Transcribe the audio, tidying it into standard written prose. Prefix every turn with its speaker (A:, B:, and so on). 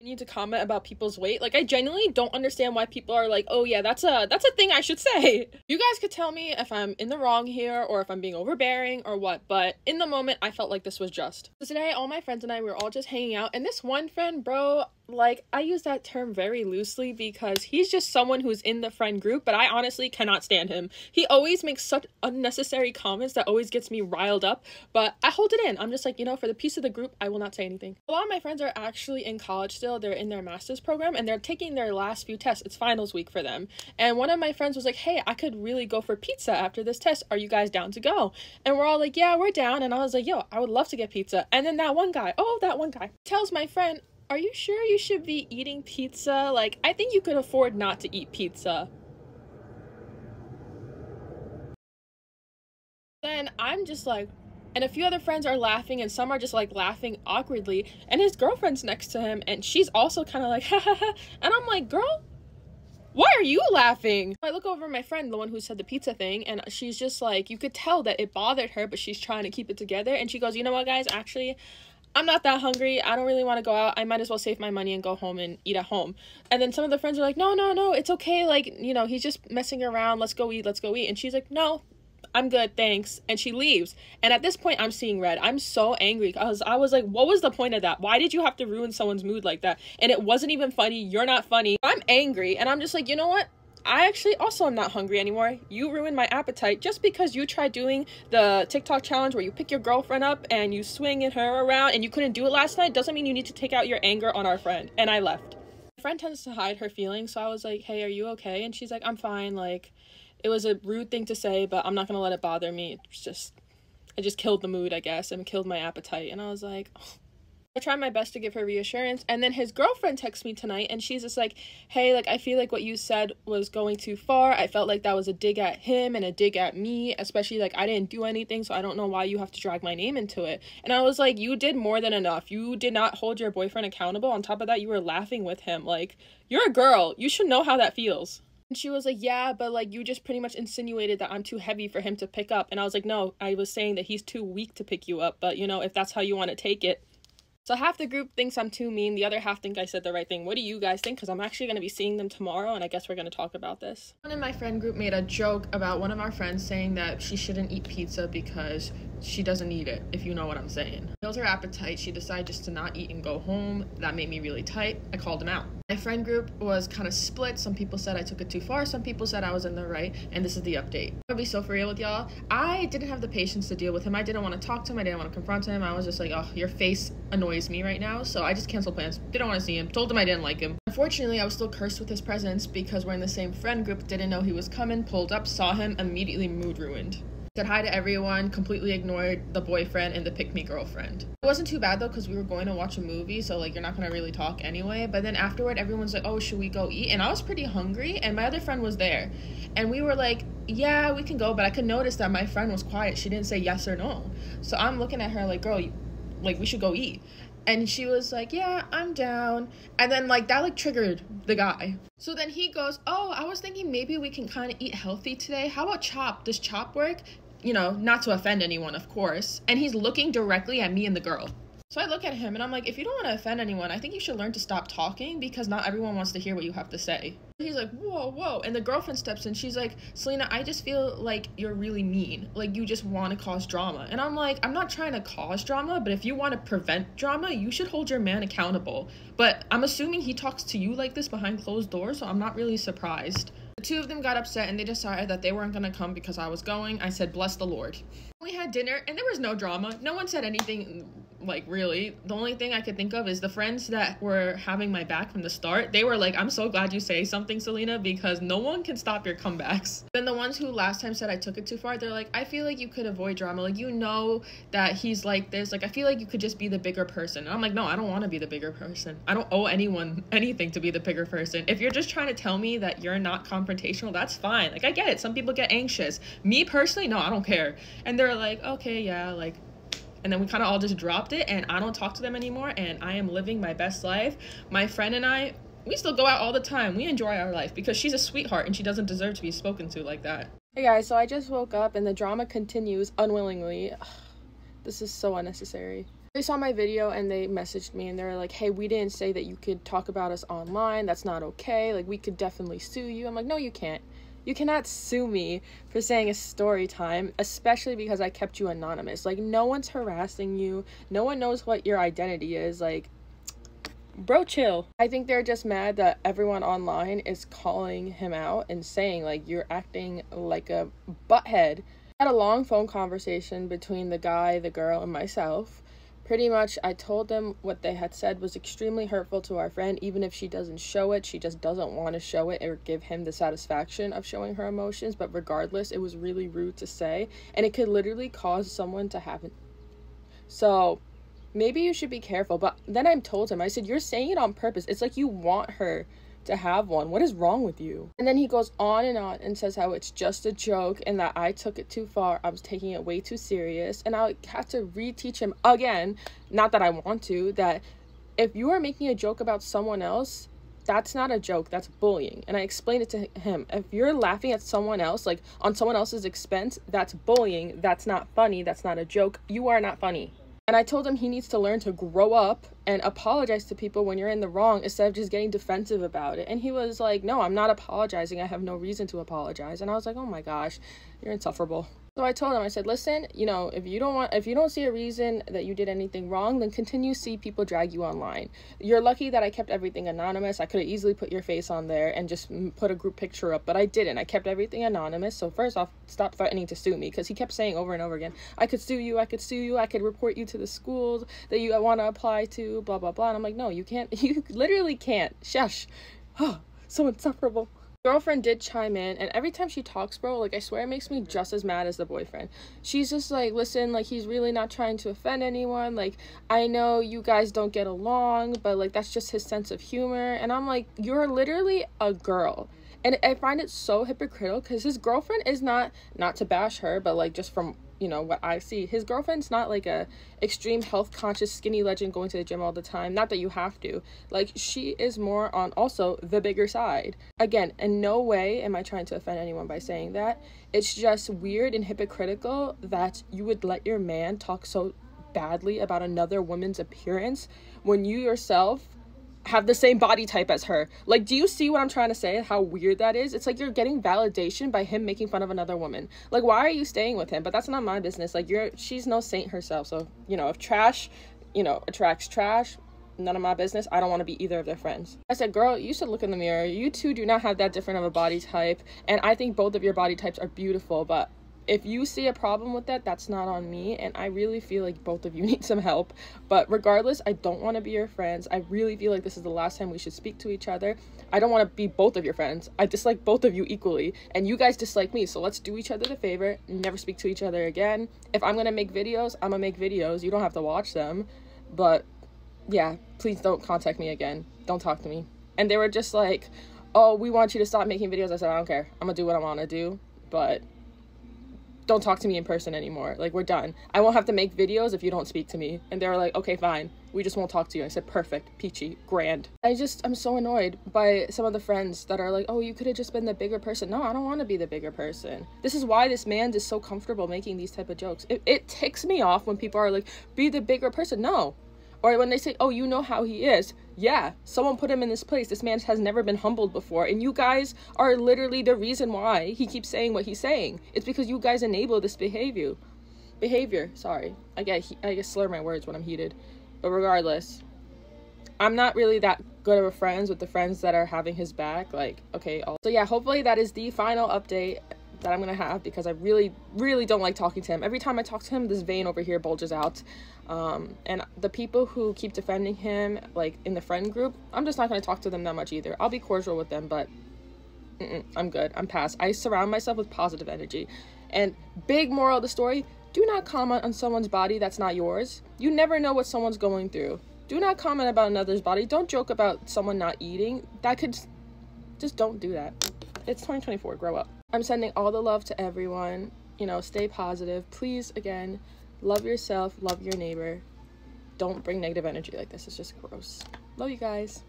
A: Need to comment about people's weight. Like, I genuinely don't understand why people are like, oh yeah, that's a thing I should say. You guys could tell me if I'm in the wrong here or if I'm being overbearing or what, but in the moment I felt like this was just. So today all my friends and I, we were all just hanging out, and this one friend, bro, like, I use that term very loosely because he's just someone who's in the friend group, but I honestly cannot stand him. He always makes such unnecessary comments that always gets me riled up, but I hold it in. I'm just like, you know, for the peace of the group, I will not say anything. A lot of my friends are actually in college still. They're in their master's program and they're taking their last few tests. It's finals week for them. And one of my friends was like, hey, I could really go for pizza after this test. Are you guys down to go? And we're all like, yeah, we're down. And I was like, yo, I would love to get pizza. And then that one guy tells my friend, are you sure you should be eating pizza? Like, I think you could afford not to eat pizza. Then I'm just like, and a few other friends are laughing and some are just like laughing awkwardly, and his girlfriend's next to him and she's also kind of like, ha ha ha. And I'm like, girl, why are you laughing? I look over at my friend, the one who said the pizza thing, and she's just like, you could tell that it bothered her, but she's trying to keep it together. And she goes, you know what, guys, actually, I'm not that hungry. I don't really want to go out. I might as well save my money and go home and eat at home. And then some of the friends are like, no, it's okay. Like, you know, he's just messing around. Let's go eat. And she's like, no, I'm good, thanks. And she leaves. And at this point, I'm seeing red. I'm so angry because I was like, what was the point of that? Why did you have to ruin someone's mood like that? And it wasn't even funny. You're not funny. I'm angry. And I'm just like, you know what? I actually also am not hungry anymore. You ruined my appetite just because you tried doing the TikTok challenge where you pick your girlfriend up and you swing her around and you couldn't do it last night doesn't mean you need to take out your anger on our friend. And I left. My friend tends to hide her feelings, so I was like, hey, are you okay? And she's like, I'm fine. Like, it was a rude thing to say, but I'm not gonna let it bother me. I just killed the mood, I guess, and killed my appetite. And I was like, oh. I tried my best to give her reassurance, and then his girlfriend texts me tonight and she's just like, hey, like, I feel like what you said was going too far. I felt like that was a dig at him and a dig at me, especially like I didn't do anything, so I don't know why you have to drag my name into it. And I was like, you did more than enough. You did not hold your boyfriend accountable. On top of that, you were laughing with him. Like, you're a girl, you should know how that feels. And she was like, yeah, but like, you just pretty much insinuated that I'm too heavy for him to pick up. And I was like, no, I was saying that he's too weak to pick you up, but you know, if that's how you want to take it. So half the group thinks I'm too mean, the other half think I said the right thing. What do you guys think? Because I'm actually going to be seeing them tomorrow, and I guess we're going to talk about this. One in my friend group made a joke about one of our friends saying that she shouldn't eat pizza because she doesn't need it, if you know what I'm saying. Killed her appetite. She decided just to not eat and go home. That made me really tight. I called him out. My friend group was kind of split. Some people said I took it too far. Some people said I was in the right. And this is the update. I'll be so for real with y'all. I didn't have the patience to deal with him. I didn't want to talk to him. I didn't want to confront him. I was just like, oh, your face annoys me right now. So I just canceled plans. Didn't want to see him. Told him I didn't like him. Unfortunately, I was still cursed with his presence because we're in the same friend group. Didn't know he was coming. Pulled up, saw him, immediately mood ruined. Said hi to everyone, completely ignored the boyfriend and the pick-me girlfriend. It wasn't too bad though because we were going to watch a movie, so like you're not gonna really talk anyway. But then afterward, everyone's like, oh, should we go eat? And I was pretty hungry and my other friend was there. And we were like, yeah, we can go, but I could notice that my friend was quiet. She didn't say yes or no. So I'm looking at her like, girl, like we should go eat. And she was like, yeah, I'm down. And then like that like triggered the guy. So then he goes, oh, I was thinking maybe we can kind of eat healthy today. How about chop? Does chop work? You know, not to offend anyone, of course. And he's looking directly at me and the girl. So I look at him and I'm like, if you don't want to offend anyone, I think you should learn to stop talking because not everyone wants to hear what you have to say. He's like, whoa. And the girlfriend steps in. She's like, Selena, I just feel like you're really mean. Like, you just want to cause drama. And I'm like, I'm not trying to cause drama, but if you want to prevent drama, you should hold your man accountable. But I'm assuming he talks to you like this behind closed doors, so I'm not really surprised. The two of them got upset and they decided that they weren't going to come because I was going. I said, bless the Lord. We had dinner and there was no drama. No one said anything, like, really. The only thing I could think of is the friends that were having my back from the start. They were like, I'm so glad you say something, Selena, because no one can stop your comebacks. Then the ones who last time said I took it too far, they're like, I feel like you could avoid drama. Like, you know that he's like this. Like, I feel like you could just be the bigger person. And I'm like, no, I don't want to be the bigger person. I don't owe anyone anything to be the bigger person. If you're just trying to tell me that you're not confrontational, that's fine. Like, I get it. Some people get anxious. Me personally, no, I don't care. And they're like, okay, yeah, like, and then we kind of all just dropped it and I don't talk to them anymore and I am living my best life. My friend and I, we still go out all the time. We enjoy our life because she's a sweetheart and she doesn't deserve to be spoken to like that. Hey guys, so I just woke up and the drama continues unwillingly. Ugh, this is so unnecessary. They saw my video and they messaged me and they were like, hey, we didn't say that you could talk about us online. That's not okay. Like, we could definitely sue you. I'm like, no, you can't. You cannot sue me for saying a story time, especially because I kept you anonymous. Like, no one's harassing you. No one knows what your identity is. Like, bro, chill. I think they're just mad that everyone online is calling him out and saying, like, you're acting like a butthead. I had a long phone conversation between the guy, the girl, and myself. Pretty much, I told them what they had said was extremely hurtful to our friend. Even if she doesn't show it, she just doesn't want to show it or give him the satisfaction of showing her emotions. But regardless, it was really rude to say, and it could literally cause someone to have it. So maybe you should be careful. But then I told him, I said, you're saying it on purpose. It's like you want her to have one. What is wrong with you? And then he goes on and says how it's just a joke and that I took it too far. I was taking it way too serious, and I had to reteach him again, not that I want to, that if you are making a joke about someone else, that's not a joke, that's bullying. And I explained it to him. If you're laughing at someone else, like on someone else's expense, that's bullying. That's not funny. That's not a joke. You are not funny. And I told him he needs to learn to grow up and apologize to people when you're in the wrong instead of just getting defensive about it. And he was like, no, I'm not apologizing. I have no reason to apologize. And I was like, oh my gosh, you're insufferable. So I told him, I said, listen, you know, if you don't see a reason that you did anything wrong, then continue to see people drag you online. You're lucky that I kept everything anonymous. I could have easily put your face on there and just put a group picture up, but I didn't. I kept everything anonymous. So first off, stop threatening to sue me, because he kept saying over and over again, I could sue you, I could sue you, I could report you to the schools that you want to apply to, blah, blah, blah. And I'm like, no, you can't. You literally can't. Shush. Oh, so insufferable. Girlfriend did chime in, and every time she talks, bro, like, I swear it makes me just as mad as the boyfriend. She's just like, listen, like, he's really not trying to offend anyone. Like, I know you guys don't get along, but like, that's just his sense of humor. And I'm like, you're literally a girl. And I find it so hypocritical, because his girlfriend is not to bash her, but like, just from, you know, what I see, his girlfriend's not like a extreme health conscious skinny legend going to the gym all the time. Not that you have to. Like, she is more on also the bigger side. Again, in no way am I trying to offend anyone by saying that. It's just weird and hypocritical that you would let your man talk so badly about another woman's appearance when you yourself have the same body type as her. Like, do you see what I'm trying to say? How weird that is? It's like you're getting validation by him making fun of another woman. Like, why are you staying with him? But that's not my business. Like, she's no saint herself. So, you know, if trash, you know, attracts trash, none of my business. I don't want to be either of their friends. I said, girl, you should look in the mirror. You two do not have that different of a body type, and I think both of your body types are beautiful, but if you see a problem with that, that's not on me, and I really feel like both of you need some help. But regardless, I don't want to be your friends. I really feel like this is the last time we should speak to each other. I don't want to be both of your friends. I dislike both of you equally, and you guys dislike me, so let's do each other the favor and never speak to each other again. If I'm gonna make videos, I'm gonna make videos. You don't have to watch them, but yeah, please don't contact me again. Don't talk to me. And they were just like, oh, we want you to stop making videos. I said, I don't care. I'm gonna do what I want to do, but don't talk to me in person anymore. Like, we're done. I won't have to make videos if you don't speak to me. And they were like, okay, fine. We just won't talk to you. I said, perfect, peachy, grand. I'm so annoyed by some of the friends that are like, oh, you could have just been the bigger person. No, I don't want to be the bigger person. This is why this man is so comfortable making these type of jokes. It ticks me off when people are like, be the bigger person. No. Or when they say, oh, you know how he is. Yeah, someone put him in this place. This man has never been humbled before. And you guys are literally the reason why he keeps saying what he's saying. It's because you guys enable this behavior. Sorry. I get slur my words when I'm heated. But regardless, I'm not really that good of a friends with the friends that are having his back. Like, okay. So yeah, hopefully that is the final update that I'm gonna have, because I really don't like talking to him. Every time I talk to him, this vein over here bulges out. And the people who keep defending him, like in the friend group, I'm just not gonna talk to them that much either. I'll be cordial with them, but I'm good. I'm past. I surround myself with positive energy. And big moral of the story, do not comment on someone's body that's not yours. You never know what someone's going through. Do not comment about another's body. Don't joke about someone not eating. Just don't do that. It's 2024, grow up. I'm sending all the love to everyone. You know, stay positive. Please, again, love yourself, love your neighbor. Don't bring negative energy like this. It's just gross. Love you guys.